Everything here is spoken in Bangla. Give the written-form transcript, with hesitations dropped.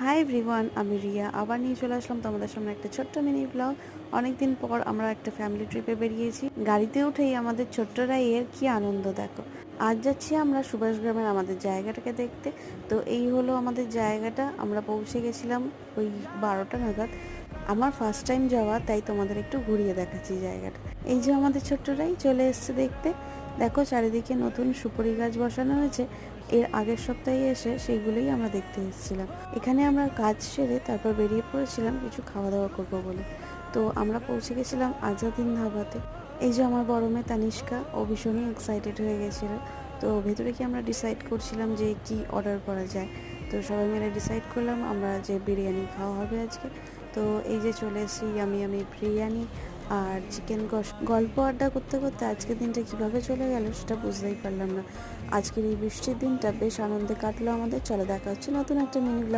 হাই এভরিওয়ান, আমি রিয়া আবার নিয়ে চলে আসলাম তোমাদের সামনে একটা ছোট্ট মিনি ব্লগ। অনেকদিন পর আমরা একটা ফ্যামিলি ট্রিপে বেরিয়েছি। গাড়িতে উঠেই আমাদের ছোট্ট রাইয়ের কি আনন্দ দেখো। আজ যাচ্ছি আমরা সুভাষ গ্রামের আমাদের জায়গাটাকে দেখতে। তো এই হলো আমাদের জায়গাটা। আমরা পৌঁছে গেছিলাম ওই 12টা নাগাদ। আমার ফার্স্ট টাইম যাওয়া, তাই তোমাদের একটু ঘুরিয়ে দেখাচ্ছি জায়গাটা। এই যে আমাদের ছোট্ট রাই চলে এসছে দেখতে। দেখো চারিদিকে নতুন সুপারি গাছ বসানো হয়েছে। এর আগের সপ্তাহে এসে সেইগুলোই আমরা দেখতে এসেছিলাম। এখানে আমরা কাজ সেরে তারপর বেরিয়ে পড়েছিলাম কিছু খাওয়া দাওয়া করবো বলে। তো আমরা পৌঁছে গেছিলাম আজাদিন ধাবাতে। এই যে আমার বড় মেয়ে তানিষ্কা, ও ভীষণই এক্সাইটেড হয়ে গেছিলো। তো ভেতরে কি আমরা ডিসাইড করছিলাম যে কি অর্ডার করা যায়। তো সবাই মিলে ডিসাইড করলাম আমরা যে বিরিয়ানি খাওয়া হবে আজকে। তো এই যে চলে এসেছি আমি বিরিয়ানি আর চিকেন কষ। গল্প আড্ডা করতে করতে আজকের দিনটা কিভাবে চলে গেল সেটা বুঝতেই পারলাম না। আজকের এই বৃষ্টির দিনটা বেশ আনন্দে কাটলো আমাদের। চলো দেখা হচ্ছে নতুন একটা মিনি ব্লগ।